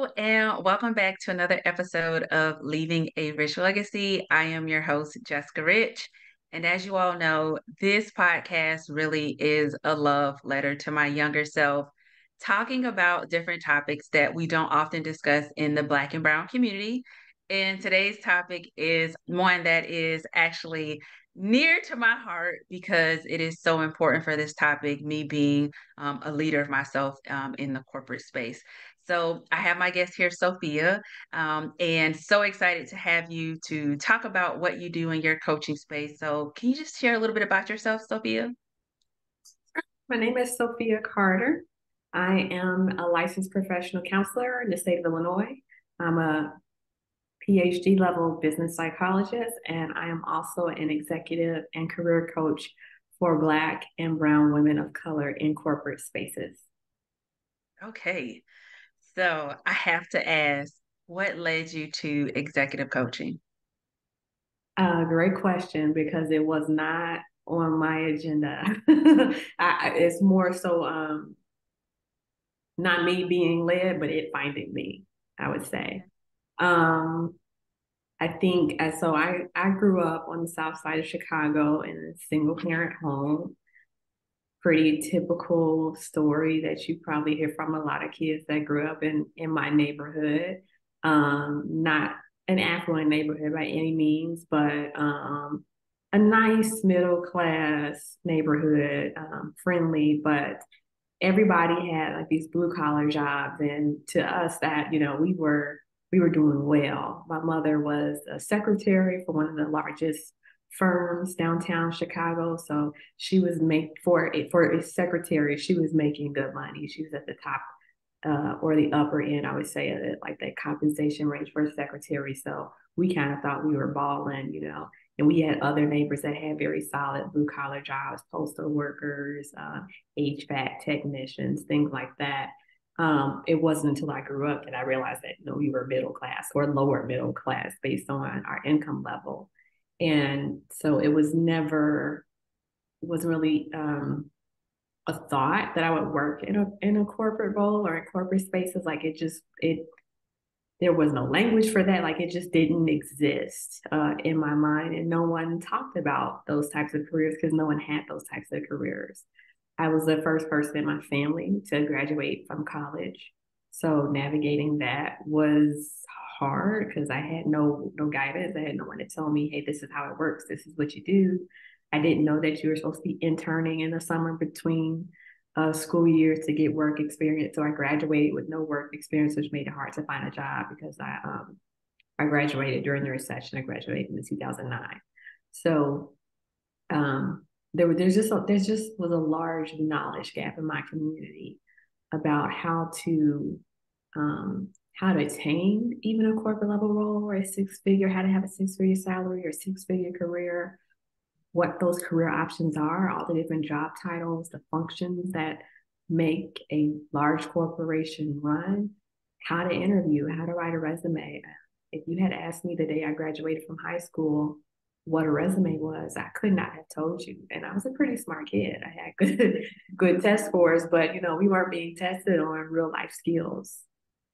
Hello, and welcome back to another episode of Leaving a Rich Legacy. I am your host, Jessica Rich. And as you all know, this podcast really is a love letter to my younger self, talking about different topics that we don't often discuss in the Black and Brown community. And today's topic is one that is actually near to my heart because it is so important for this topic, me being a leader of myself in the corporate space. So I have my guest here, Sophia, and so excited to have you to talk about what you do in your coaching space. So can you just share a little bit about yourself, Sophia? My name is Sophia Carter. I am a licensed professional counselor in the state of Illinois. I'm a PhD level business psychologist, and I am also an executive and career coach for Black and Brown women of color in corporate spaces. Okay, so I have to ask, what led you to executive coaching? Great question because it was not on my agenda. It's more so not me being led, but it finding me, I would say. Um, I think I grew up on the south side of Chicago in a single parent home. Pretty typical story that you probably hear from a lot of kids that grew up in my neighborhood. Not an affluent neighborhood by any means, but a nice middle class neighborhood, friendly, but everybody had like these blue collar jobs, and to us that we were doing well. My mother was a secretary for one of the largest firms downtown Chicago, so she was for a secretary. She was making good money. She was at the top or the upper end, I would say, of it, like that compensation range for a secretary. So we kind of thought we were balling. And we had other neighbors that had very solid blue collar jobs, postal workers, HVAC technicians, things like that. It wasn't until I grew up that I realized that we were middle class or lower middle class based on our income level, and so it wasn't really a thought that I would work in a corporate role or in corporate spaces. Like it there was no language for that. Like it just didn't exist in my mind, and no one talked about those types of careers because no one had those types of careers. I was the first person in my family to graduate from college, so navigating that was hard because I had no guidance. I had no one to tell me, "Hey, this is how it works. This is what you do." I didn't know that you were supposed to be interning in the summer between school years to get work experience. So I graduated with no work experience, which made it hard to find a job because I graduated during the recession. I graduated in 2009. So there's just was a large knowledge gap in my community about how to attain even a corporate level role or how to have a six-figure salary or six-figure career, what those career options are, all the different job titles, the functions that make a large corporation run, how to interview, how to write a resume. If you had asked me the day I graduated from high school what a resume was, I could not have told you. And I was a pretty smart kid. I had good test scores, but we weren't being tested on real life skills.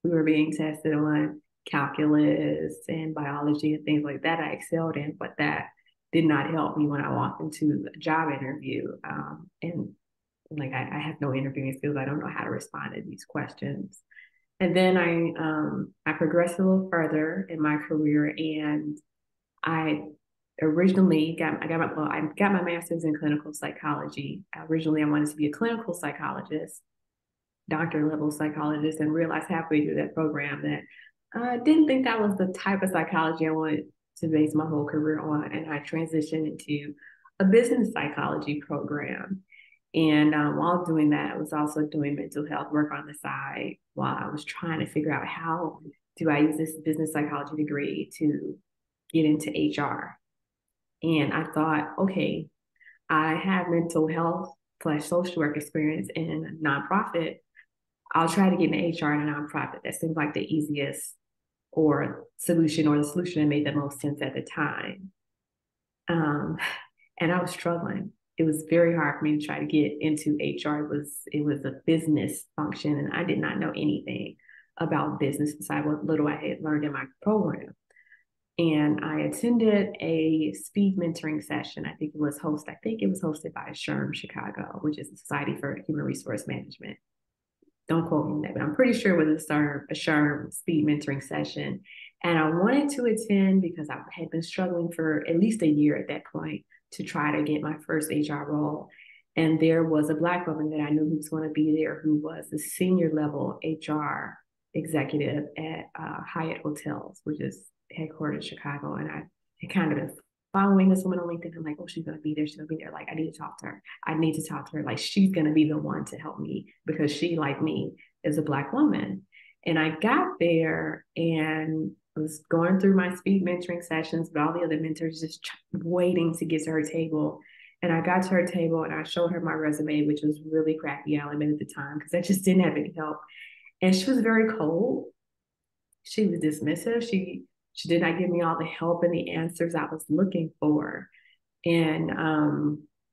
We were being tested on calculus and biology and things like that I excelled in, but that did not help me when I walked into a job interview. And like I have no interviewing skills. I don't know how to respond to these questions. And then I progressed a little further in my career, and I originally I got my master's in clinical psychology. Originally, I wanted to be a clinical psychologist, doctor level psychologist, and realized halfway through that program that I didn't think that was the type of psychology I wanted to base my whole career on. And I transitioned into a business psychology program. And while doing that, I was also doing mental health work on the side while I was trying to figure out how do I use this business psychology degree to get into HR. And I thought, okay, I have mental health / social work experience in a nonprofit. I'll try to get into HR in a nonprofit. That seems like the easiest or the solution that made the most sense at the time. Um, and I was struggling. It was very hard for me to try to get into HR. It was a business function, and I did not know anything about business beside what little I had learned in my program. And I attended a speed mentoring session. I think it was hosted by SHRM Chicago, which is the Society for Human Resource Management. Don't quote me on that, but I'm pretty sure it was a SHRM speed mentoring session. And I wanted to attend because I had been struggling for at least a year at that point to try to get my first HR role. And there was a Black woman that I knew who was going to be there, who was the senior level HR executive at Hyatt Hotels, which is headquartered in Chicago. And I had kind of been following this woman on LinkedIn. I'm like, oh, she's going to be there. She's going to be there. Like, I need to talk to her. I need to talk to her. Like, she's going to be the one to help me because she, like me, is a Black woman. And I got there and was going through my speed mentoring sessions, but all the other mentors just waiting to get to her table. And I got to her table and I showed her my resume, which was really crappy, I'll admit at the time, because I just didn't have any help. And she was very cold. She was dismissive. She did not give me all the help and the answers I was looking for. And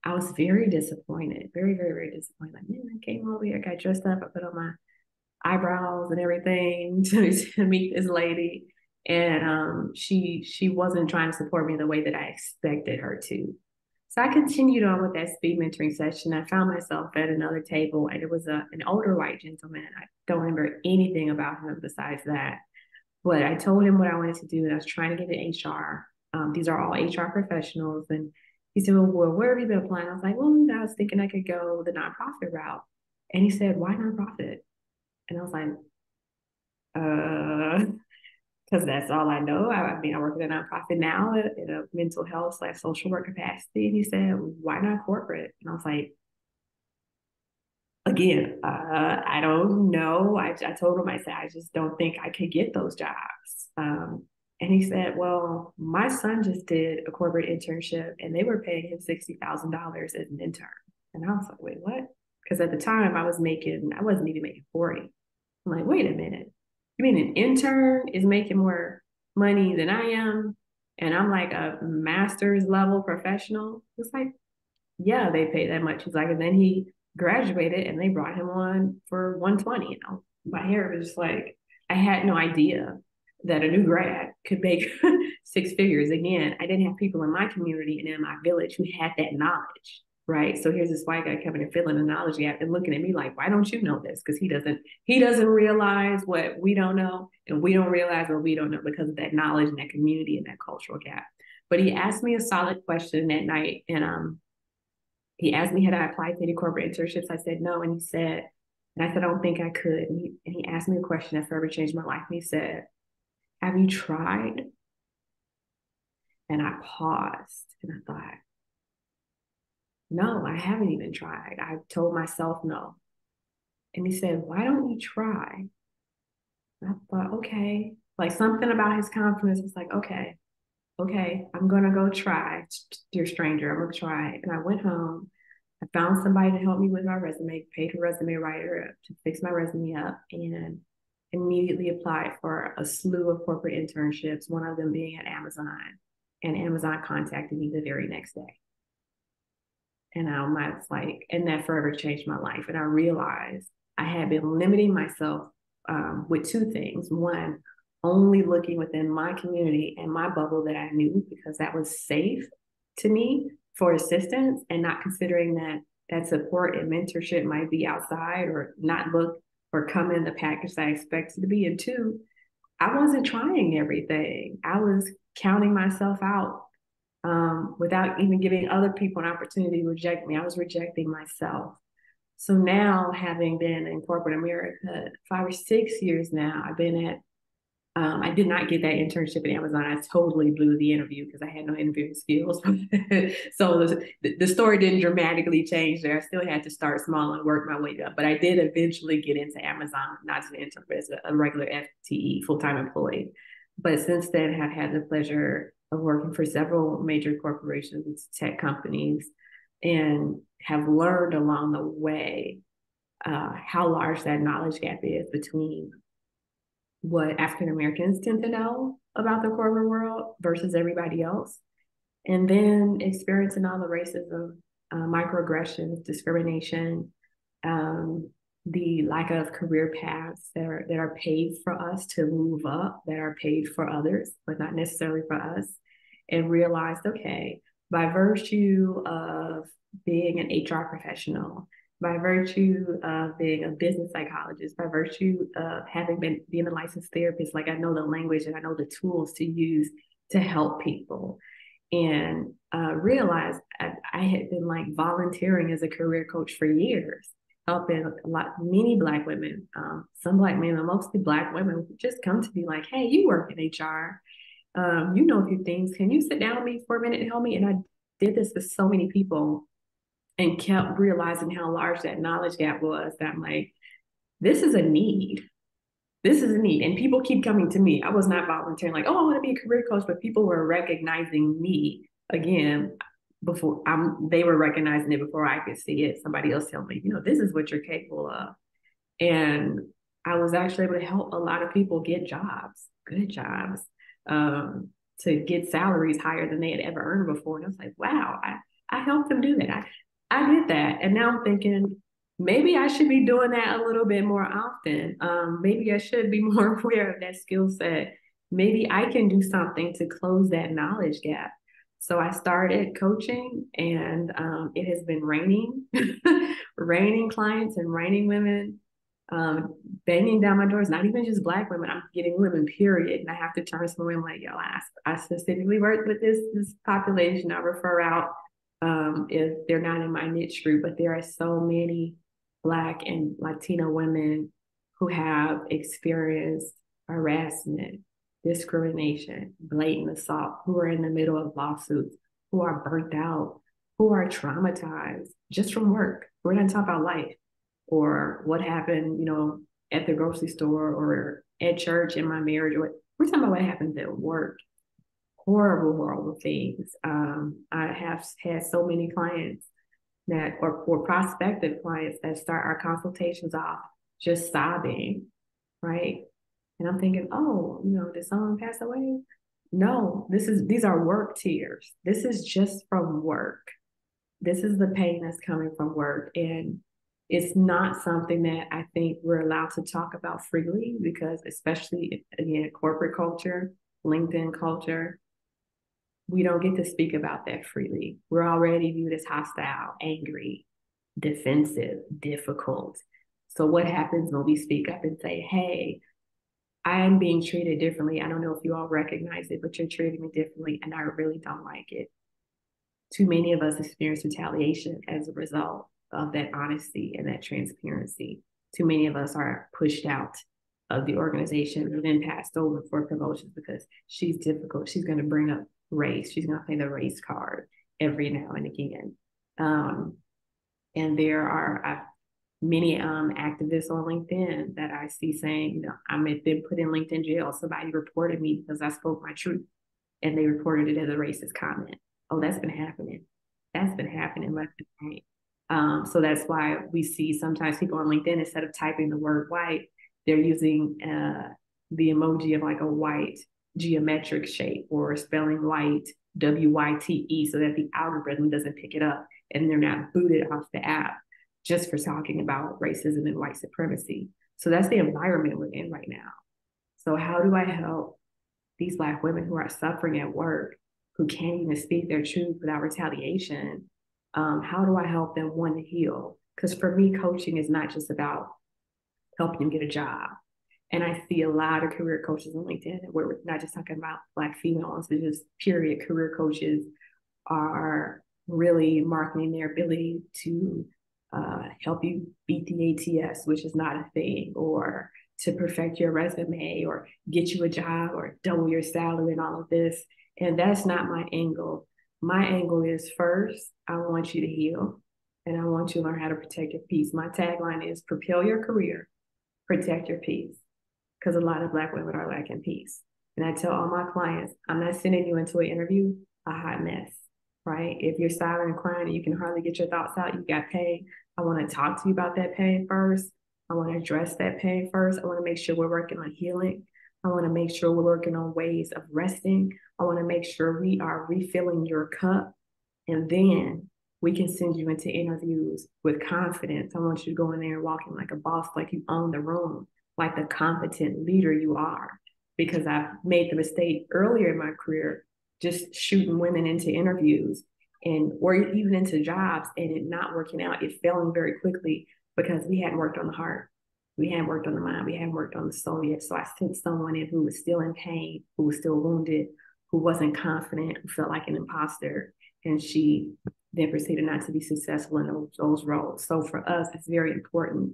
I was very disappointed, very, very, very disappointed. Like, man, I came over here, got dressed up, I put on my eyebrows and everything to meet this lady. And she wasn't trying to support me the way that I expected her to. So I continued on with that speed mentoring session. I found myself at another table, and it was an older white gentleman. I don't remember anything about him besides that. But I told him what I wanted to do, and I was trying to get into HR. These are all HR professionals. And he said, well, where have you been applying? I was like, well, I was thinking I could go the nonprofit route. And he said, why nonprofit? And I was like, because that's all I know. I mean, I work at a nonprofit now in a mental health / social work capacity. And he said, why not corporate? And I was like, again, I don't know. I told him, I said, I just don't think I could get those jobs. And he said, well, my son just did a corporate internship and they were paying him $60,000 as an intern. And I was like, wait, what? Because at the time I wasn't even making 40. I'm like, wait a minute. You mean an intern is making more money than I am? And I'm like a master's level professional? It's like, yeah, they pay that much. He's like, and then he graduated and they brought him on for 120. You know, my hair was just like, I had no idea that a new grad could make six figures. Again, I didn't have people in my community and in my village who had that knowledge. Right. So here's this white guy coming and filling the knowledge gap and looking at me like, why don't you know this? Because he doesn't realize what we don't know, and we don't realize what we don't know because of that knowledge and that community and that cultural gap. But he asked me a solid question that night, and he asked me, had I applied to any corporate internships? I said no. And he said, and I said, I don't think I could. And he asked me a question that forever changed my life. And he said, have you tried? And I paused and I thought, no, I haven't even tried. I told myself no. And he said, why don't you try? And I thought, okay. Like something about his confidence was like, okay, I'm going to go try, dear stranger. I'm going to try. And I went home. I found somebody to help me with my resume, paid a resume writer to fix my resume up, and immediately applied for a slew of corporate internships, one of them being at Amazon. And Amazon contacted me the very next day. And I was like, and that forever changed my life. And I realized I had been limiting myself with two things. One, only looking within my community and my bubble that I knew because that was safe to me for assistance, and not considering that support and mentorship might be outside or not look or come in the package that I expected to be. And two, I wasn't trying everything. I was counting myself out without even giving other people an opportunity to reject me. I was rejecting myself. So now, having been in corporate America 5 or 6 years now, I did not get that internship at Amazon. I totally blew the interview because I had no interviewing skills. So the story didn't dramatically change there. I still had to start small and work my way up. But I did eventually get into Amazon, not as an intern, but as a regular FTE, full-time employee. But since then, I've had the pleasure of working for several major corporations, tech companies, and have learned along the way how large that knowledge gap is between what African Americans tend to know about the corporate world versus everybody else. And then experiencing all the racism, microaggressions, discrimination, the lack of career paths that are paid for us to move up, that are paid for others, but not necessarily for us, and realized, okay, by virtue of being an HR professional, by virtue of being a business psychologist, by virtue of having been being a licensed therapist, like I know the language and I know the tools to use to help people. And realized I had been like volunteering as a career coach for years, helping many Black women, some Black men, but mostly Black women, just come to me like, hey, you work in HR, you know a few things. Can you sit down with me for a minute and help me? And I did this with so many people and kept realizing how large that knowledge gap was. That I'm like, this is a need. This is a need. And people keep coming to me. I was not volunteering, like, oh, I want to be a career coach, but people were recognizing me again before they were recognizing it before I could see it. Somebody else tell me, this is what you're capable of. And I was actually able to help a lot of people get jobs, good jobs, to get salaries higher than they had ever earned before. And I was like, wow, I helped them do that. I did that. And now I'm thinking, maybe I should be doing that a little bit more often. Maybe I should be more aware of that skill set. Maybe I can do something to close that knowledge gap. So I started coaching, and it has been raining, raining clients and raining women, banging down my doors. Not even just Black women. I'm getting women, period. And I have to turn some women like, yo, I specifically work with this population. I refer out if they're not in my niche group, but there are so many Black and Latino women who have experienced harassment, discrimination, blatant assault, who are in the middle of lawsuits, who are burnt out, who are traumatized just from work. We're not talking about life or what happened, at the grocery store or at church in my marriage. Or we're talking about what happens at work. Horrible, horrible things. I have had so many clients or prospective clients that start our consultations off just sobbing, right? And I'm thinking, oh, did someone pass away? No, these are work tears. This is just from work. This is the pain that's coming from work. And it's not something that I think we're allowed to talk about freely, because especially again, corporate culture, LinkedIn culture, we don't get to speak about that freely. We're already viewed as hostile, angry, defensive, difficult. So what happens when we speak up and say, hey, I am being treated differently. I don't know if you all recognize it, but you're treating me differently, and I really don't like it. Too many of us experience retaliation as a result of that honesty and that transparency. Too many of us are pushed out of the organization and then passed over for promotions because she's difficult. She's going to bring up race. She's going to play the race card every now and again. And there are many activists on LinkedIn that I see saying, I'm been put in LinkedIn jail. Somebody reported me because I spoke my truth, and they reported it as a racist comment. Oh, that's been happening. That's been happening left and right. So that's why we see sometimes people on LinkedIn, instead of typing the word white, they're using the emoji of like a white geometric shape, or spelling white, WYTE, so that the algorithm doesn't pick it up and they're not booted off the app just for talking about racism and white supremacy. So that's the environment we're in right now. So how do I help these Black women who are suffering at work, who can't even speak their truth without retaliation? How do I help them, one, to heal? Because for me, coaching is not just about helping them get a job. And I see a lot of career coaches on LinkedIn where we're not just talking about Black females, but just period career coaches are really marketing their ability to help you beat the ATS, which is not a thing, or to perfect your resume, or get you a job, or double your salary, and all of this. And that's not my angle. My angle is, first, I want you to heal, and I want you to learn how to protect your peace. My tagline is propel your career, protect your peace, because a lot of Black women are lacking peace. And I tell all my clients, I'm not sending you into an interview a hot mess, right? If you're silent and crying and you can hardly get your thoughts out, you got pain. I want to talk to you about that pain first. I want to address that pain first. I want to make sure we're working on healing. I want to make sure we're working on ways of resting. I want to make sure we are refilling your cup. And then We can send you into interviews with confidence. I want you to go in there and walk in like a boss, like you own the room, like the competent leader you are. Because I've made the mistake earlier in my career, just shooting women into interviews and or even into jobs and it not working out, it failing very quickly because we hadn't worked on the heart. We hadn't worked on the mind. We hadn't worked on the soul yet. So I sent someone in who was still in pain, who was still wounded, who wasn't confident, who felt like an imposter. And she then proceeded not to be successful in those roles. So for us, it's very important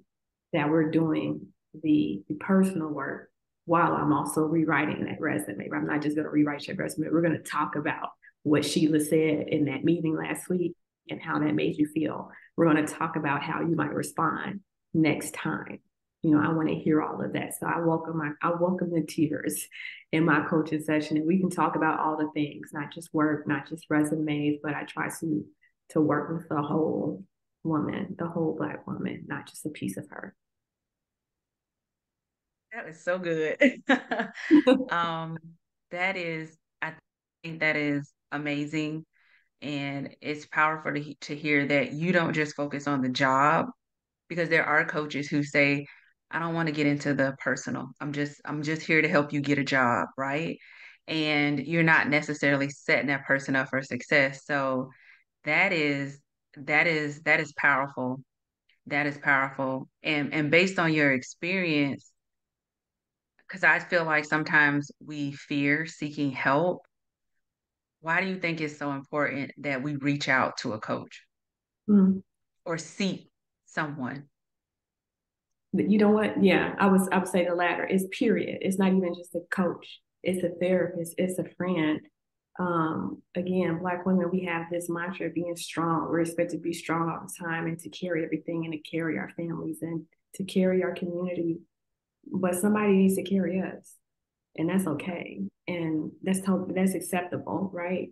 that we're doing the personal work while I'm also rewriting that resume. I'm not just going to rewrite your resume. We're going to talk about what Sheila said in that meeting last week and how that made you feel. We're going to talk about how you might respond next time. I want to hear all of that. So I welcome the tears in my coaching session, and we can talk about all the things, not just work, not just resumes, but I try to work with the whole woman, the whole Black woman, not just a piece of her. That is so good. Um, that is, I think that is amazing. And it's powerful to hear that you don't just focus on the job, because there are coaches who say, I don't want to get into the personal. I'm just here to help you get a job, right? And you're not necessarily setting that person up for success. So that is that is powerful. That is powerful. And based on your experience, because I feel like sometimes we fear seeking help. Why do you think it's so important that we reach out to a coach Mm. or seek someone? You know what? Yeah, I would say the latter. It's period. It's not even just a coach. It's a therapist. It's a friend. Again, Black women, we have this mantra of being strong. We're expected to be strong all the time and to carry everything and to carry our families and to carry our community. But somebody needs to carry us, and that's okay. And that's acceptable, right?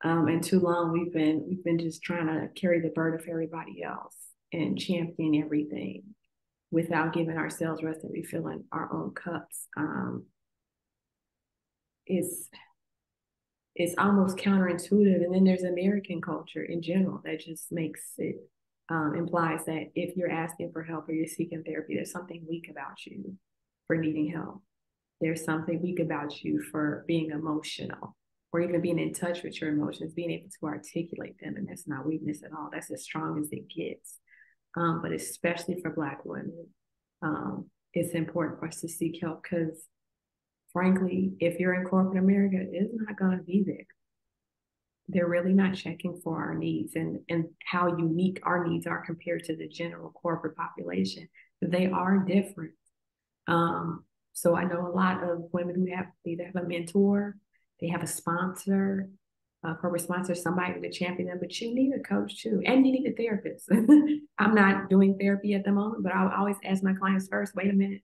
And too long we've been just trying to carry the burden for everybody else and champion everything without giving ourselves rest and refilling our own cups. It's it's almost counterintuitive. And then there's American culture in general that just makes it implies that if you're asking for help or you're seeking therapy, there's something weak about you for needing help. There's something weak about you for being emotional or even being in touch with your emotions, being able to articulate them. And that's not weakness at all. That's as strong as it gets. But especially for Black women, it's important for us to seek help because, frankly, if you're in corporate America, it's not going to be there. They're really not checking for our needs and how unique our needs are compared to the general corporate population. They are different. So I know a lot of women who either have a mentor, they have a sponsor, a corporate sponsor, somebody to champion them, but you need a coach too, and you need a therapist. I'm not doing therapy at the moment, but I always ask my clients first, wait a minute,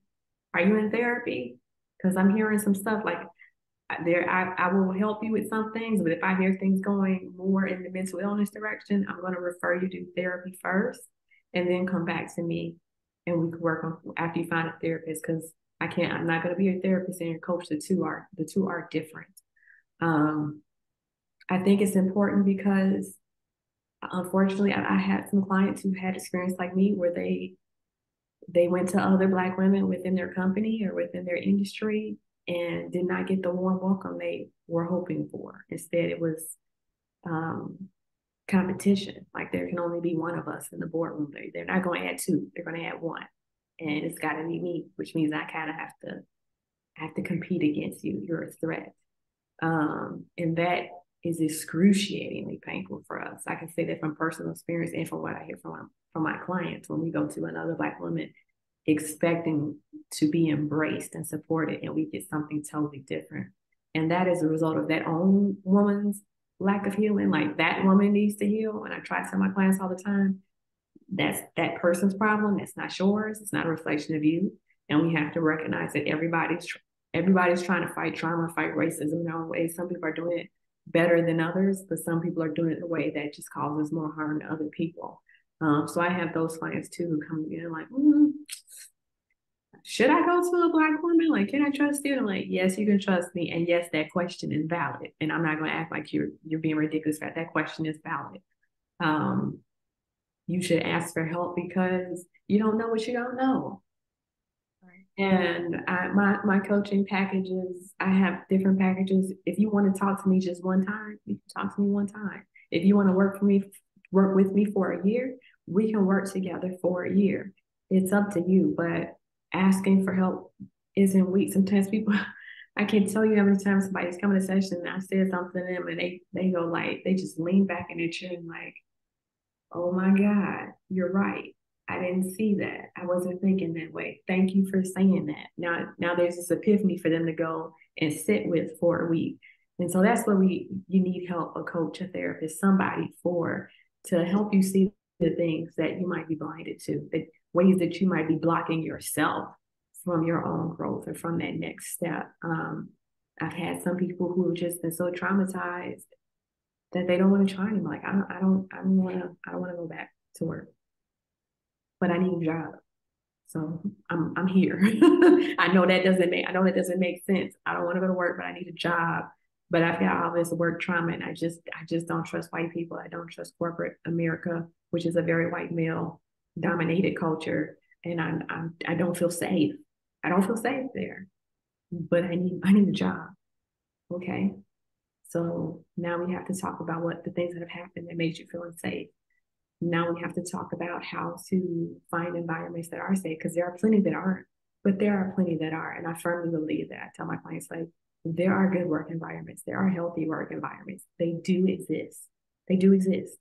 are you in therapy? Because I'm hearing some stuff like I will help you with some things, but if I hear things going more in the mental illness direction, I'm going to refer you to therapy first and then come back to me and we can work on after you find a therapist because I'm not going to be a therapist and your coach. The two are different. Um, I think it's important because unfortunately I had some clients who had experience like me where they went to other Black women within their company or within their industry and did not get the warm welcome they were hoping for. Instead, it was um, competition. Like there can only be one of us in the boardroom. They're not going to add two. They're going to add one, and it's got to be me, which means I kind of have to compete against you. You're a threat, and that is excruciatingly painful for us. I can say that from personal experience and from what I hear from my clients when we go to another Black woman expecting to be embraced and supported, and we get something totally different. And that is a result of that own woman's lack of healing. Like that woman needs to heal. And I try to tell my clients all the time, that's that person's problem. That's not yours. It's not a reflection of you. And we have to recognize that everybody's trying to fight trauma, fight racism in their own ways. Some people are doing it better than others, but some people are doing it in a way that just causes more harm to other people. So I have those clients too who come in like, should I go to a Black woman? Like, can I trust you? And I'm like, yes, you can trust me. And yes, that question is valid. And I'm not going to act like you're being ridiculous. That question is valid. Um, you should ask for help because you don't know what you don't know. And my coaching packages, I have different packages. If you want to talk to me just one time, you can talk to me one time. If you want to work with me for a year, we can work together for a year. It's up to you, but asking for help isn't weak. Sometimes people, I can't tell you how many times somebody's coming to session and I said something to them and they go like, they just lean back in their chair and like, oh my God, you're right. I didn't see that. I wasn't thinking that way. Thank you for saying that. Now there's this epiphany for them to go and sit with for a week. And so that's where you need help, a coach, a therapist, somebody to help you see the things that you might be blinded to, the ways that you might be blocking yourself from your own growth or from that next step. I've had some people who have just been so traumatized that they don't want to try anymore. Like I don't want to go back to work, but I need a job. So I'm here. I know that doesn't make sense. I don't want to go to work, but I need a job. But I've got all this work trauma, and I just don't trust white people. I don't trust corporate America, which is a very white male dominated culture, and I don't feel safe. I don't feel safe there. But I need a job. Okay. So now we have to talk about what the things that have happened that made you feel unsafe. Now we have to talk about how to find environments that are safe because there are plenty that aren't, but there are plenty that are. And I firmly believe that. I tell my clients, like, there are good work environments, there are healthy work environments. They do exist. They do exist.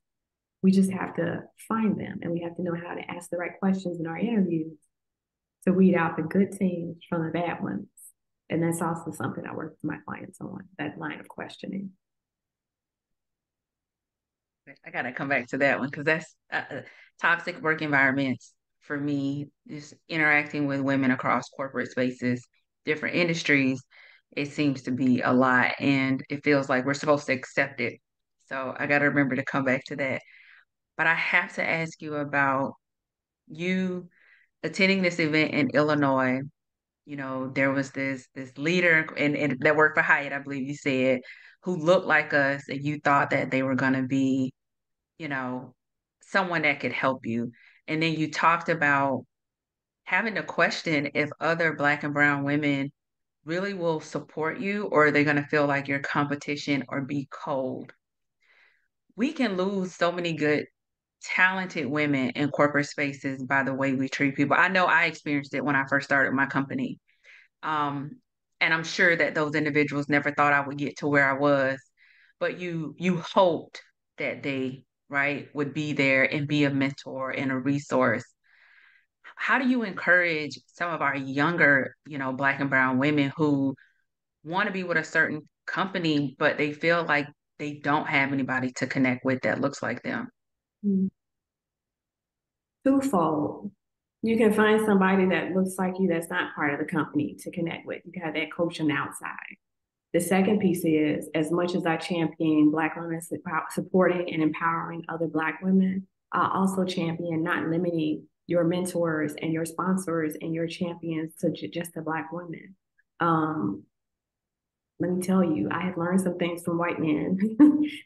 We just have to find them and we have to know how to ask the right questions in our interviews to weed out the good teams from the bad ones. And that's also something I work with my clients on, that line of questioning. I gotta come back to that one because that's toxic work environments for me. Just interacting with women across corporate spaces, different industries, it seems to be a lot, and it feels like we're supposed to accept it. So I gotta remember to come back to that. But I have to ask you about you attending this event in Illinois. You know, there was this leader and that worked for Hyatt, I believe you said, who looked like us, and you thought that they were gonna be you know, someone that could help you. And then you talked about having to question if other Black and Brown women really will support you or are they going to feel like your competition or be cold. We can lose so many good, talented women in corporate spaces by the way we treat people. I know I experienced it when I first started my company. Um, and I'm sure that those individuals never thought I would get to where I was, but you hoped that they, right, would be there and be a mentor and a resource. How do you encourage some of our younger, Black and brown women who want to be with a certain company, but they feel like they don't have anybody to connect with that looks like them? Mm. Twofold. You can find somebody that looks like you that's not part of the company to connect with. You can have that coach on the outside. The second piece is, as much as I champion Black women supporting and empowering other Black women, I also champion not limiting your mentors and your sponsors and your champions to just the Black women. Um, Let me tell you, I have learned some things from white men.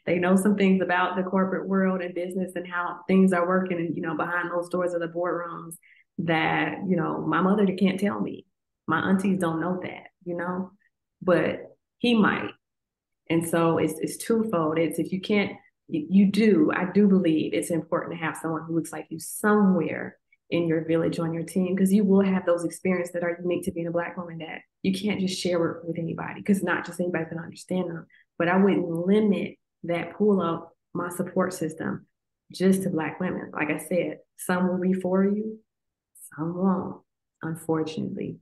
They know some things about the corporate world and business and how things are working, and behind those doors of the boardrooms that my mother can't tell me. My aunties don't know that, but he might. And so it's twofold. It's if you can't, I do believe it's important to have someone who looks like you somewhere in your village on your team, because you will have those experiences that are unique to being a Black woman that you can't just share with anybody, because not just anybody can understand them. But I wouldn't limit that pool of my support system just to Black women. Like I said, some will be for you, some won't, unfortunately.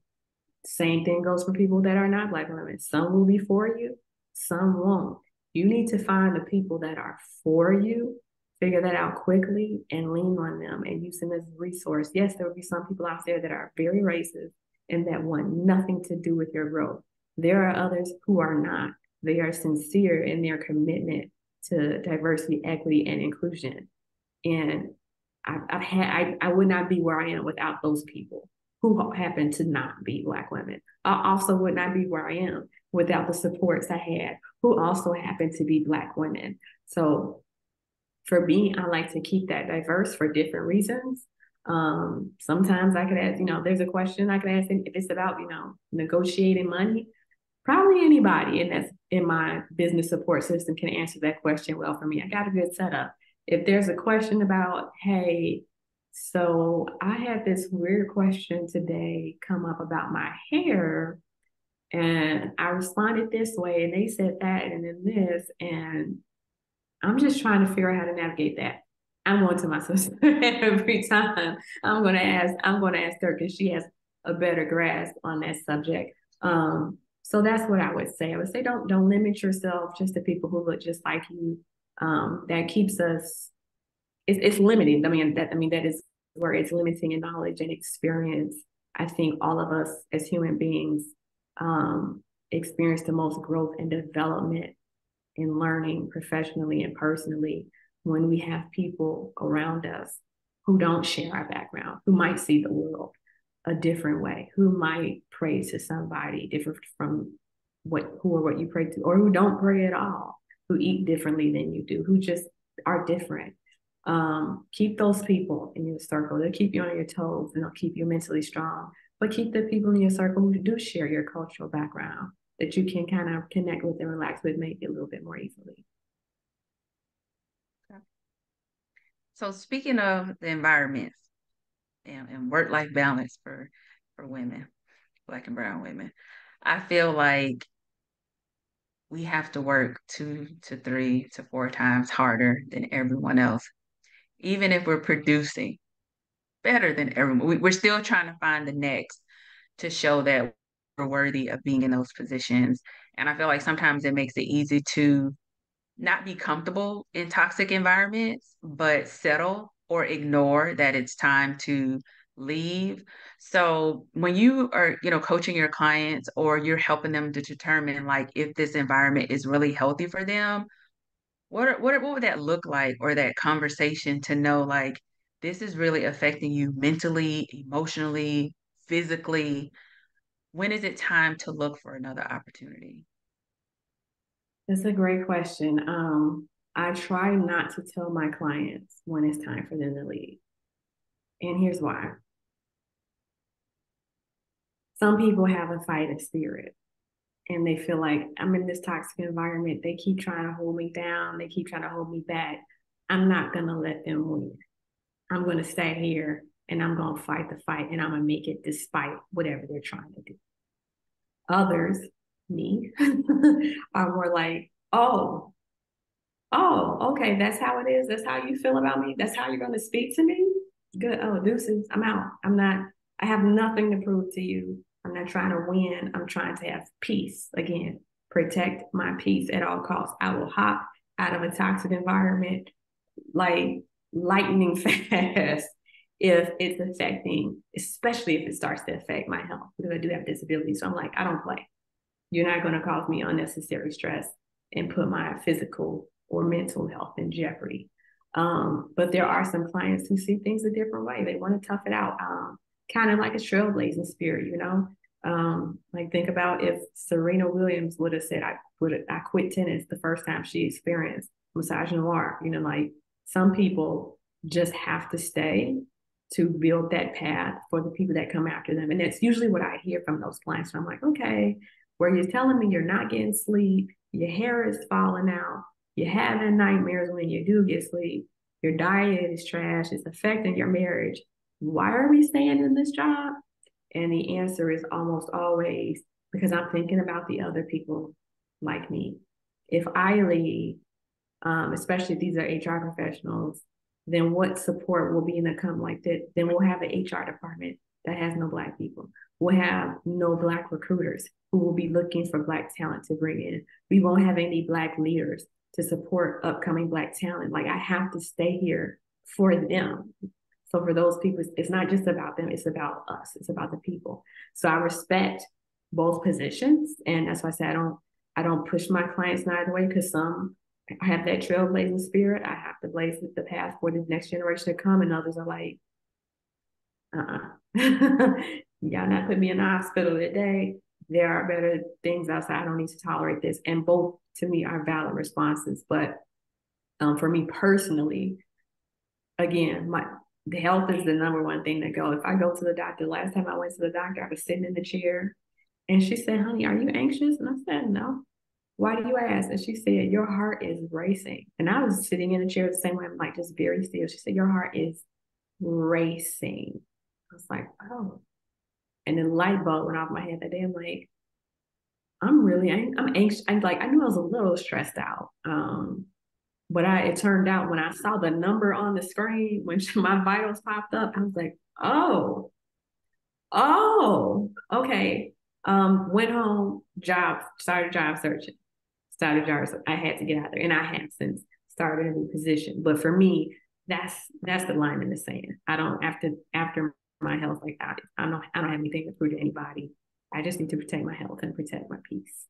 Same thing goes for people that are not Black women. Some will be for you, some won't. You need to find the people that are for you, figure that out quickly, and lean on them and use them as a resource. Yes, there will be some people out there that are very racist and that want nothing to do with your growth. There are others who are not. They are sincere in their commitment to diversity, equity, and inclusion. And I would not be where I am without those people who happen to not be Black women. I also would not be where I am without the supports I had, who also happen to be Black women. So for me, I like to keep that diverse for different reasons. Sometimes I could ask, there's a question I could ask if it's about, negotiating money. Probably anybody in my business support system can answer that question well for me. I got a good setup. If there's a question about, hey, so I had this weird question today come up about my hair, and I responded this way, and they said that, and then this, and I'm just trying to figure out how to navigate that. I'm going to my sister every time. I'm gonna ask her because she has a better grasp on that subject. So that's what I would say. I would say don't limit yourself just to people who look just like you. That keeps us. It's limiting. That is where it's limiting in knowledge and experience. I think all of us as human beings experience the most growth and development in learning professionally and personally when we have people around us who don't share our background, who might see the world a different way, who might pray to somebody different from what you pray to, or who don't pray at all, who eat differently than you do, who just are different. Keep those people in your circle. They'll keep you on your toes and they'll keep you mentally strong. But keep the people in your circle who do share your cultural background that you can kind of connect with and relax with maybe a little bit more easily. So speaking of the environment and work-life balance for women, Black and brown women, I feel like we have to work 2 to 3 to 4 times harder than everyone else, even if we're producing better than everyone. We're still trying to find the next to show that we're worthy of being in those positions. And I feel like sometimes it makes it easy to not be comfortable in toxic environments, but settle or ignore that it's time to leave. So when you are, coaching your clients or you're helping them to determine like if this environment is really healthy for them, what would that look like, or that conversation to know like this is really affecting you mentally, emotionally, physically? When is it time to look for another opportunity? That's a great question. I try not to tell my clients when it's time for them to leave. And here's why. Some people have a fighting spirit and they feel like I'm in this toxic environment. They keep trying to hold me down. They keep trying to hold me back. I'm not going to let them win. I'm going to stay here and I'm going to fight the fight and I'm going to make it despite whatever they're trying to do. Others, me, are more like, oh, okay, that's how it is. That's how you feel about me. That's how you're going to speak to me. Good. Oh, deuces. I'm out. I have nothing to prove to you. I'm not trying to win. I'm trying to have peace. Again, protect my peace at all costs. I will hop out of a toxic environment like lightning fast if it's affecting, especially if it starts to affect my health, because I do have disabilities. So I'm like, I don't play. You're not going to cause me unnecessary stress and put my physical or mental health in jeopardy. But there are some clients who see things a different way. They want to tough it out, kind of like a trailblazing spirit, like think about if Serena Williams would have said, I quit tennis the first time she experienced misogynoir, like some people just have to stay to build that path for the people that come after them. And that's usually what I hear from those clients. So I'm like, okay, where you're telling me you're not getting sleep, your hair is falling out, you're having nightmares when you do get sleep, your diet is trash, it's affecting your marriage. Why are we staying in this job? And the answer is almost always because I'm thinking about the other people like me. If I leave, especially if these are HR professionals, then what support will be in a company like that? Then we'll have an HR department that has no Black people. We'll have no Black recruiters who will be looking for Black talent to bring in. We won't have any Black leaders to support upcoming Black talent. Like I have to stay here for them. So for those people, it's not just about them, it's about us, it's about the people. So I respect both positions. And that's why I say I don't push my clients in either way, because some I have that trailblazing spirit. I have to blaze the path for the next generation to come. And others are like, y'all not put me in the hospital today. There are better things outside. I don't need to tolerate this. And both to me are valid responses. But For me personally, again, the health is the number one thing to go. If I go to the doctor, last time I went to the doctor, I was sitting in the chair and she said, "Honey, are you anxious?" And I said, "No." "Why do you ask?" And she said, "Your heart is racing." And I was sitting in the chair the same way. I'm like, just very still. She said, "Your heart is racing." I was like, "Oh." And then the light bulb went off my head that day. I'm like, I'm anxious. I'm like, I knew I was a little stressed out. But it turned out when I saw the number on the screen, when my vitals popped up, I was like, oh, okay. Went home, started job searching, I had to get out there, and I have since started a new position. But for me, that's the line in the sand. I don't after my health like that. I don't have anything to prove to anybody. I just need to protect my health and protect my peace.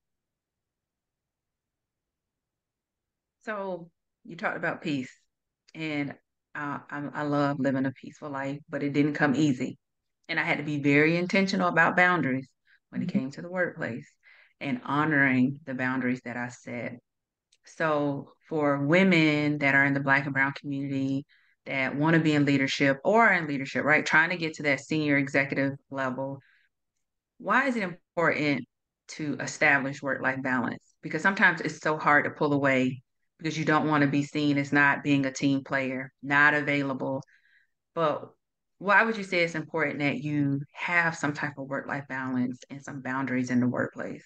So you talked about peace, and I love living a peaceful life, but it didn't come easy. And I had to be very intentional about boundaries when it Mhm. came to the workplace and honoring the boundaries that I set. So for women that are in the Black and Brown community that want to be in leadership or are in leadership, right, trying to get to that senior executive level, why is it important to establish work-life balance? Because sometimes it's so hard to pull away because you don't want to be seen as not being a team player, not available. But why would you say it's important that you have some type of work-life balance and some boundaries in the workplace?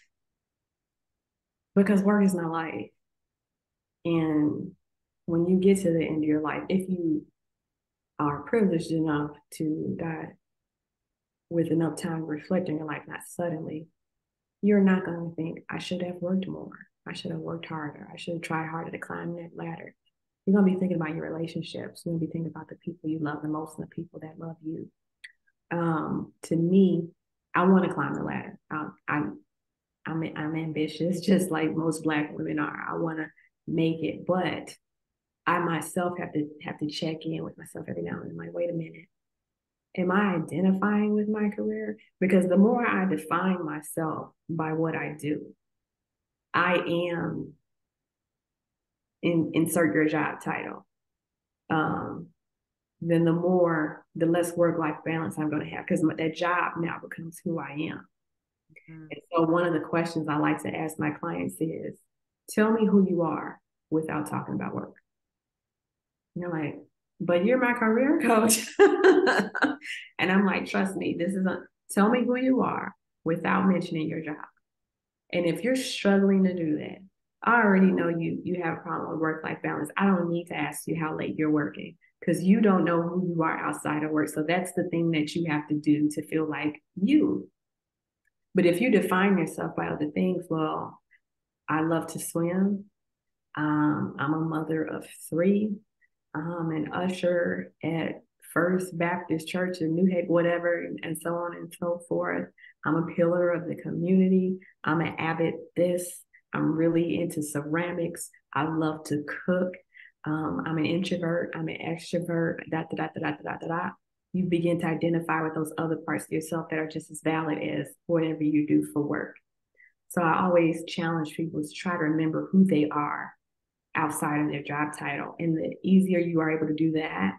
Because work is not life. And when you get to the end of your life, if you are privileged enough to die with enough time reflecting your life, not suddenly, you're not going to think, I should have worked more. I should have worked harder. I should have tried harder to climb that ladder. You're going to be thinking about your relationships. You're going to be thinking about the people you love the most and the people that love you. To me, I want to climb the ladder. I'm ambitious, just like most Black women are. I want to make it, but I myself have to check in with myself every now and then. Like, wait a minute, am I identifying with my career? Because the more I define myself by what I do, I am insert your job title. Um, then the less work life balance I'm going to have because that job now becomes who I am. Mm. And so one of the questions I like to ask my clients is, tell me who you are without talking about work. And you're like, but you're my career coach. And I'm like, trust me, tell me who you are without mentioning your job. And if you're struggling to do that, I already know you have a problem with work-life balance. I don't need to ask you how late you're working because you don't know who you are outside of work. So that's the thing that you have to do to feel like you. But if you define yourself by other things, well, I love to swim. I'm a mother of three. An usher at First Baptist Church in New Haven, whatever, and so on and so forth. I'm a pillar of the community. I'm an avid this. I'm really into ceramics. I love to cook. I'm an introvert. I'm an extrovert. Da da da da da da da da. You begin to identify with those other parts of yourself that are just as valid as whatever you do for work. So I always challenge people to try to remember who they are outside of their job title. And the easier you are able to do that,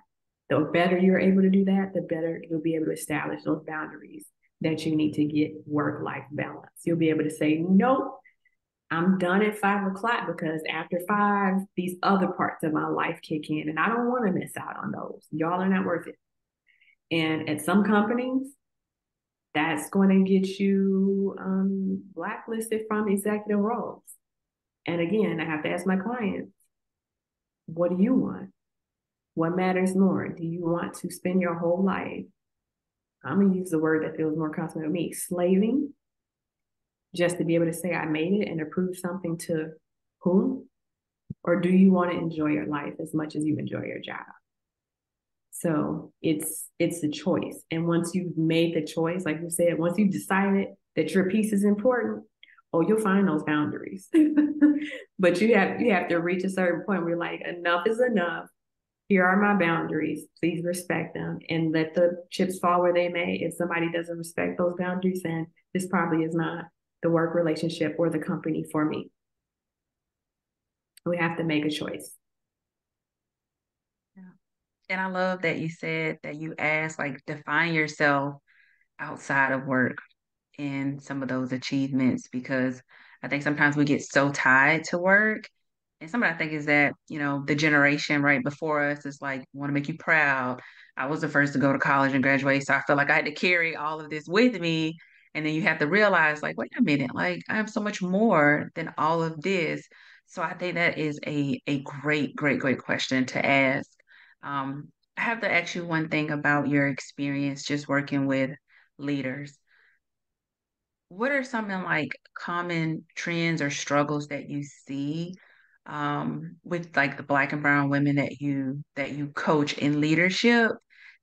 the better you're able to do that, the better you'll be able to establish those boundaries that you need to get work-life balance. You'll be able to say, nope, I'm done at 5 o'clock because after 5, these other parts of my life kick in and I don't want to miss out on those. Y'all are not worth it. And at some companies, that's going to get you blacklisted from executive roles. And again, I have to ask my clients, what do you want? What matters more? Do you want to spend your whole life? I'm going to use the word that feels more comfortable to me, slaving, just to be able to say I made it and to prove something to whom? Or do you want to enjoy your life as much as you enjoy your job? So it's a choice. And once you've made the choice, like you said, once you've decided that your piece is important, oh, you'll find those boundaries. But you have to reach a certain point where you're like, enough is enough. Here are my boundaries. Please respect them and let the chips fall where they may. If somebody doesn't respect those boundaries, then this probably is not the work relationship or the company for me. We have to make a choice. And I love that you said that you asked, like, define yourself outside of work and some of those achievements because I think sometimes we get so tied to work. And some of I think is that, the generation right before us is like, want to make you proud. I was the first to go to college and graduate, so I felt like I had to carry all of this with me. And then you have to realize, like, wait a minute, like I am so much more than all of this. So I think that is a great, great, great question to ask. I have to ask you one thing about your experience just working with leaders. What are some like common trends or struggles that you see with like the Black and brown women that you coach in leadership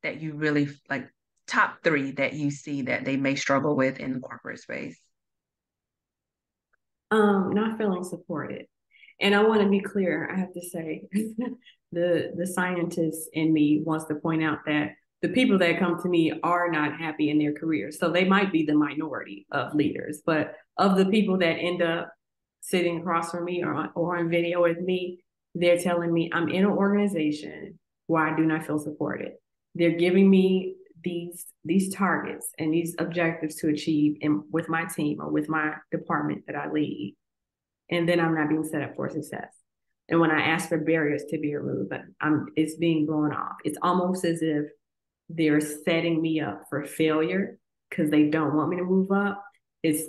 that you really like top three that you see that they may struggle with in the corporate space? Not feeling supported. And I want to be clear, I have to say, the scientist in me wants to point out that the people that come to me are not happy in their careers. So they might be the minority of leaders, but of the people that end up sitting across from me or on video with me, they're telling me I'm in an organization where I do not feel supported. They're giving me these targets and these objectives to achieve with my team or with my department that I lead, and then I'm not being set up for success. And when I ask for barriers to be removed, it's being blown off. It's almost as if they're setting me up for failure because they don't want me to move up. It's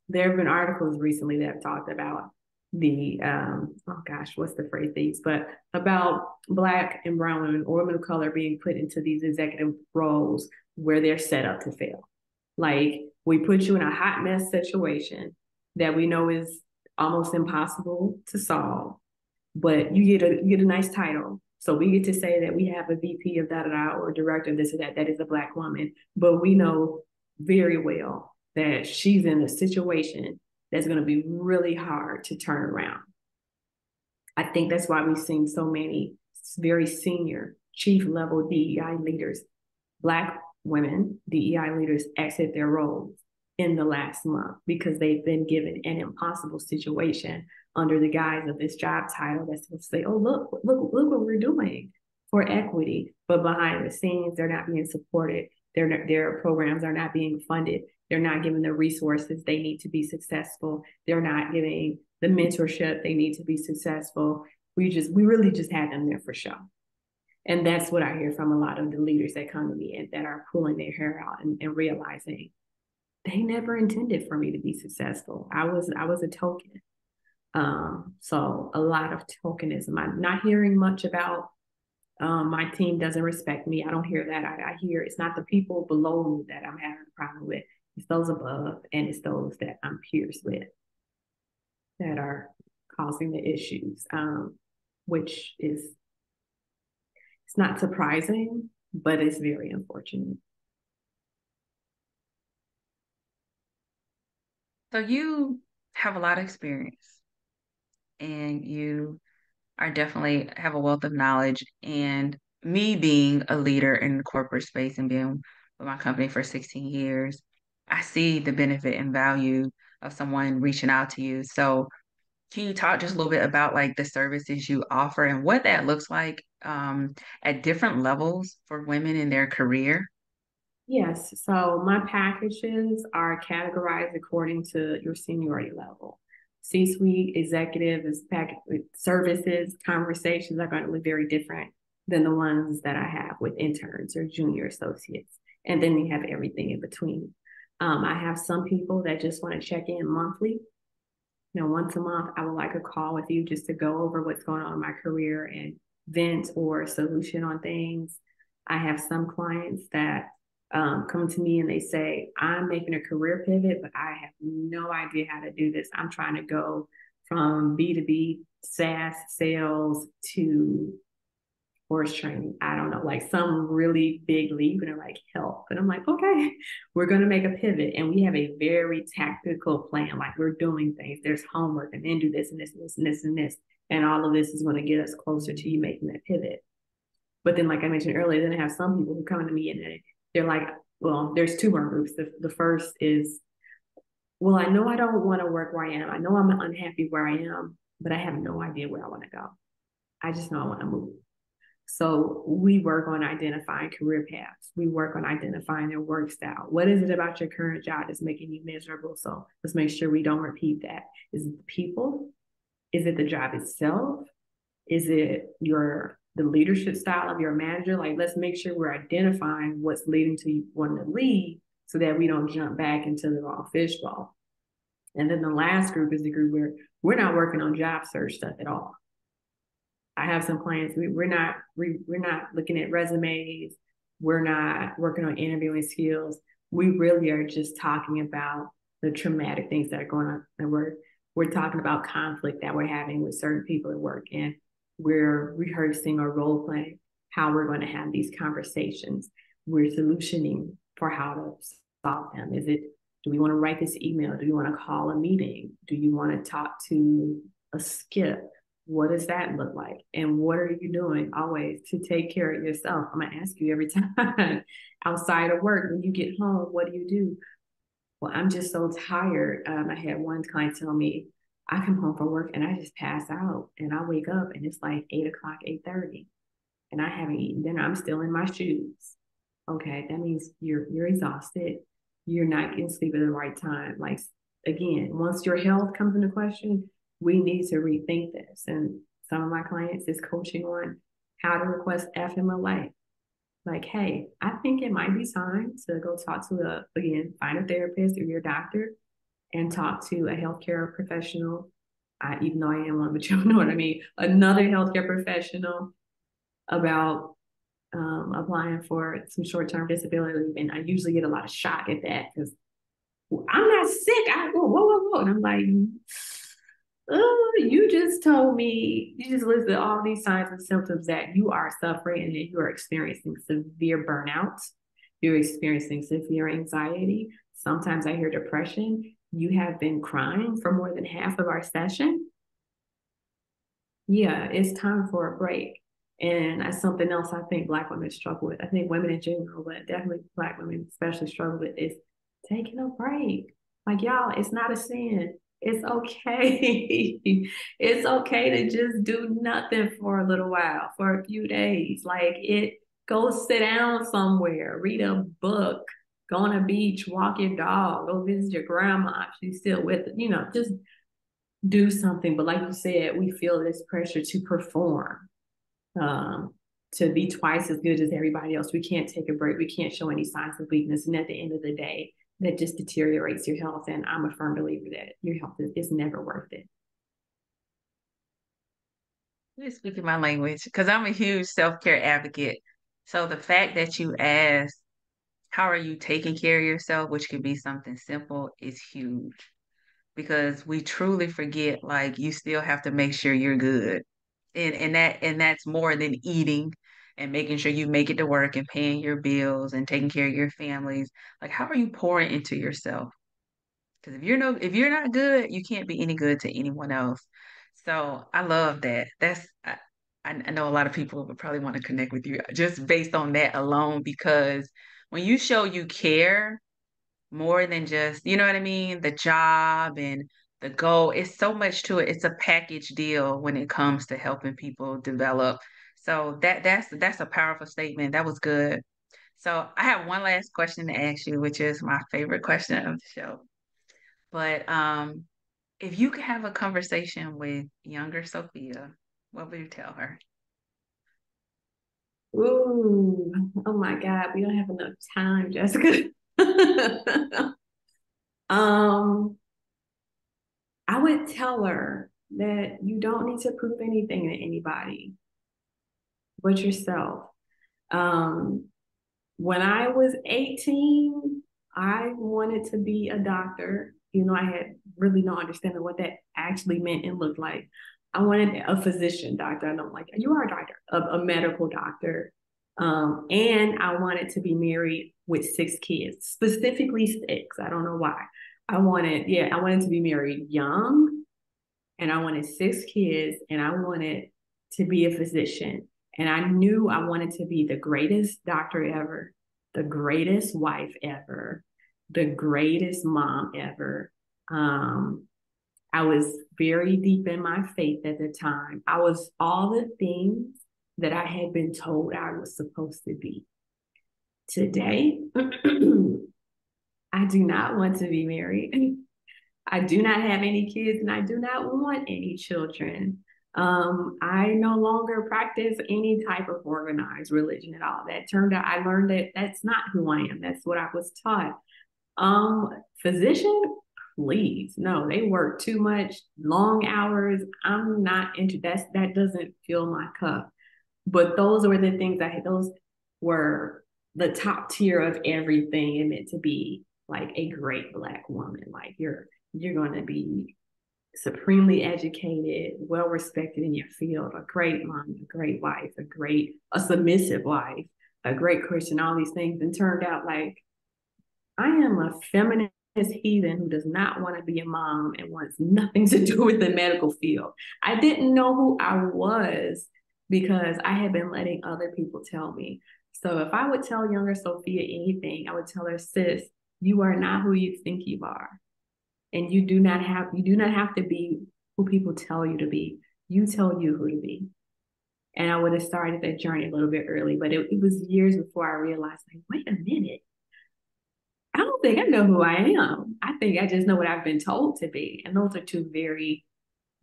there have been articles recently that have talked about the oh gosh, what's the phrase they use, but about Black and brown women or women of color being put into these executive roles where they're set up to fail. Like we put you in a hot mess situation that we know is almost impossible to solve, but you get a nice title. So we get to say that we have a VP of da da da or director of this or that is a Black woman, but we know very well that she's in a situation that's going to be really hard to turn around. I think that's why we've seen so many very senior chief level DEI leaders, Black women, DEI leaders, exit their roles in the last month because they've been given an impossible situation under the guise of this job title that's supposed to say, oh, look what we're doing for equity. But behind the scenes, they're not being supported. Their programs are not being funded. They're not given the resources they need to be successful. They're not getting the mentorship they need to be successful. We really just had them there for show. And that's what I hear from a lot of the leaders that come to me and that are pulling their hair out and realizing they never intended for me to be successful. I was a token. So a lot of tokenism. I'm not hearing much about my team doesn't respect me. I don't hear that. I hear it's not the people below me that I'm having a problem with. It's those above, and it's those that I'm peers with that are causing the issues, which is it's not surprising, but it's very unfortunate. So you have a lot of experience and you are definitely have a wealth of knowledge. And me being a leader in the corporate space and being with my company for 16 years, I see the benefit and value of someone reaching out to you. So can you talk just a little bit about like the services you offer and what that looks like at different levels for women in their career? Yes, so my packages are categorized according to your seniority level. C-suite, executive is package services, conversations are going to look very different than the ones that I have with interns or junior associates. And then you have everything in between. I have some people that just want to check in monthly. Once a month, I would like a call with you just to go over what's going on in my career and vent or solution on things. I have some clients that come to me and they say, I'm making a career pivot, but I have no idea how to do this. I'm trying to go from B2B SaaS sales to horse training. I don't know, like some really big leap, and they're like, help. And I'm like, okay, we're going to make a pivot. And we have a very tactical plan. Like we're doing things. There's homework and then do this and this and this and this and this. And all of this is going to get us closer to you making that pivot. But then, like I mentioned earlier, then I have some people who come to me and they're like, well, there's two more groups. The first is, well, I know I don't want to work where I am. I know I'm unhappy where I am, but I have no idea where I want to go. I just know I want to move. So we work on identifying career paths. We work on identifying their work style. What is it about your current job that's making you miserable? So let's make sure we don't repeat that. Is it the people? Is it the job itself? Is it the leadership style of your manager? Like, let's make sure we're identifying what's leading to you wanting to leave so that we don't jump back into the wrong fishbowl. And then the last group is the group where we're not working on job search stuff at all. I have some clients, we're not looking at resumes, we're not working on interviewing skills. We really are just talking about the traumatic things that are going on at work. We're talking about conflict that we're having with certain people at work, and we're rehearsing or role playing how we're going to have these conversations. We're solutioning for how to solve them. Do we want to write this email? Do you want to call a meeting? Do you want to talk to a skip? What does that look like? And what are you doing always to take care of yourself? I'm going to ask you every time outside of work, when you get home, what do you do? Well, I'm just so tired. I had one client tell me, I come home from work and I just pass out and I wake up and it's like 8 o'clock, 8:30, and I haven't eaten dinner. I'm still in my shoes. Okay, that means you're exhausted. You're not getting sleep at the right time. Like, again, once your health comes into question, we need to rethink this. And some of my clients is coaching on how to request FMLA. Like, hey, I think it might be time to go talk to find a therapist or your doctor and talk to a healthcare professional. Even though I am one, but you know what I mean. Another healthcare professional about applying for some short-term disability leave. And I usually get a lot of shock at that because I'm not sick. I go, whoa, whoa, whoa. And I'm like, oh, you just listed all these signs and symptoms that you are suffering and that you are experiencing severe burnout. You're experiencing severe anxiety. Sometimes I hear depression. You have been crying for more than half of our session. Yeah, it's time for a break. And that's something else I think Black women struggle with. I think women in general, but definitely Black women especially struggle with is taking a break. Like, y'all, it's not a sin. It's okay. It's okay to just do nothing for a little while, for a few days. Go sit down somewhere, read a book, go on a beach, walk your dog, go visit your grandma if she's still with it. Just do something. But like you said, we feel this pressure to perform, um, to be twice as good as everybody else. We can't take a break. We can't show any signs of weakness. And at the end of the day, that just deteriorates your health. And I'm a firm believer that your health is never worth it. You're speaking my language because I'm a huge self-care advocate. So the fact that you asked, how are you taking care of yourself, which could be something simple, is huge because we truly forget like you still have to make sure you're good. And that's more than eating and making sure you make it to work and paying your bills and taking care of your families. Like how are you pouring into yourself? Because if you're not good, you can't be any good to anyone else. So I love that. I know a lot of people would probably want to connect with you just based on that alone, because when you show you care more than just, you know what I mean, the job and the goal, it's so much to it. It's a package deal when it comes to helping people develop. So that's a powerful statement. That was good. So I have one last question to ask you, which is my favorite question of the show. But if you could have a conversation with younger Sophia, what would you tell her? Ooh, oh my God, we don't have enough time, Jessica. um, I would tell her that you don't need to prove anything to anybody but yourself. Um, when I was 18, I wanted to be a doctor. I had really no understanding what that actually meant and looked like. I wanted a physician doctor. I don't like it. You are a doctor, a medical doctor. And I wanted to be married with 6 kids, specifically 6. I don't know why. I wanted to be married young, and I wanted 6 kids, and I wanted to be a physician. And I knew I wanted to be the greatest doctor ever, the greatest wife ever, the greatest mom ever. I was very deep in my faith at the time. I was all the things, that I had been told I was supposed to be. Today, I do not want to be married. I do not have any kids and I do not want any children. I no longer practice any type of organized religion at all. That turned out, I learned that that's not who I am. That's what I was taught. Physician, please, no, they work too much, long hours. I'm not into that. That doesn't fill my cup. But those were the things those were the top tier of everything it meant to be like a great Black woman. Like you're going to be supremely educated, well respected in your field, a great mom, a great wife, a submissive wife, a great Christian, all these things. And turned out like I am a feminist heathen who does not want to be a mom and wants nothing to do with the medical field. I didn't know who I was because I had been letting other people tell me. So if I would tell younger Sophia anything, I would tell her, sis, you are not who you think you are. And you do not have to be who people tell you to be. You tell you who to be. And I would have started that journey a little bit early, but it was years before I realized, like, wait a minute, I don't think I know who I am. I think I just know what I've been told to be. And those are two very,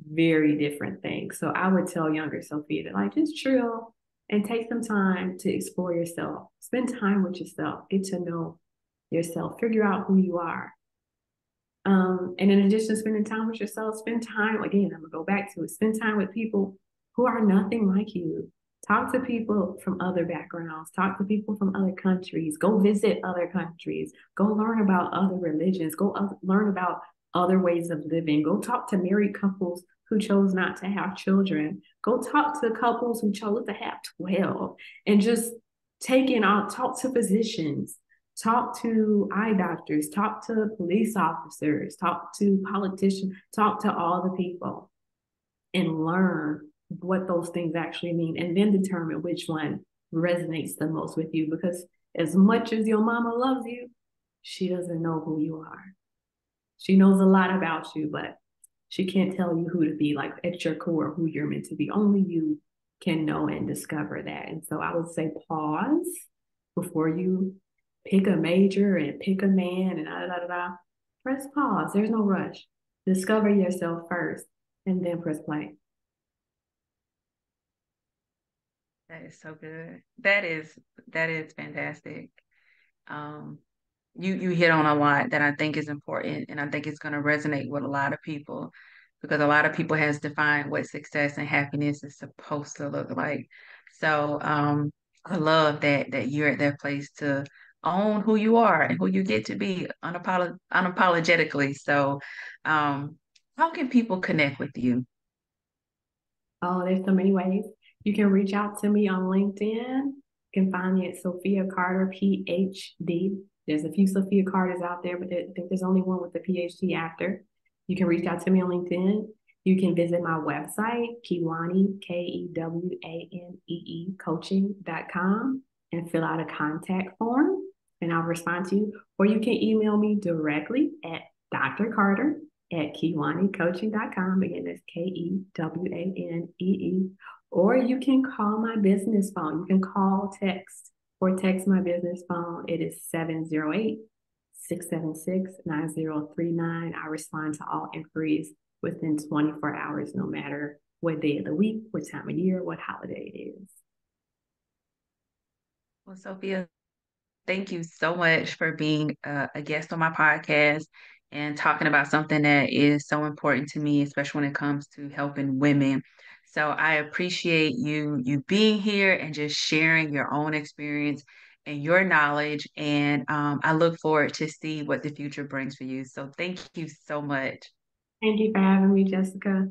very different things. So I would tell younger Sophia to like just chill and take some time to explore yourself. Spend time with yourself. Get to know yourself. Figure out who you are. And in addition to spending time with yourself, spend time, again, I'm gonna go back to it, spend time with people who are nothing like you. Talk to people from other backgrounds, talk to people from other countries, go visit other countries, go learn about other religions, learn about other ways of living, go talk to married couples who chose not to have children, go talk to couples who chose to have 12, and just talk to physicians, talk to eye doctors, talk to police officers, talk to politicians, talk to all the people and learn what those things actually mean and then determine which one resonates the most with you. Because as much as your mama loves you, she doesn't know who you are. She knows a lot about you, but she can't tell you who to be, like at your core, who you're meant to be. Only you can know and discover that. And so I would say pause before you pick a major and pick a man and da da da da. Press pause. There's no rush. Discover yourself first and then press play. That is so good. That is fantastic. Um, you hit on a lot that I think is important, and I think it's going to resonate with a lot of people because a lot of people has defined what success and happiness is supposed to look like. So I love that you're at that place to own who you are and who you get to be unapologetically. So how can people connect with you? Oh, there's so many ways. You can reach out to me on LinkedIn. You can find me at Sophia Carter, PhD. There's a few Sophia Carters out there, but I think there's only one with the PhD after. You can reach out to me on LinkedIn. You can visit my website, Kewanee, Kewanee, coaching.com, and fill out a contact form, and I'll respond to you. Or you can email me directly at Dr. Carter at KewaneeCoaching.com. Again, that's Kewanee. Or you can call my business phone. You can call, text, or text my business phone. It is 708-676-9039. I respond to all inquiries within 24 hours, no matter what day of the week, what time of year, what holiday it is. Well, Sophia, thank you so much for being a guest on my podcast and talking about something that is so important to me, especially when it comes to helping women. So I appreciate you being here and just sharing your own experience and your knowledge. And I look forward to see what the future brings for you. So thank you so much. Thank you for having me, Jessica.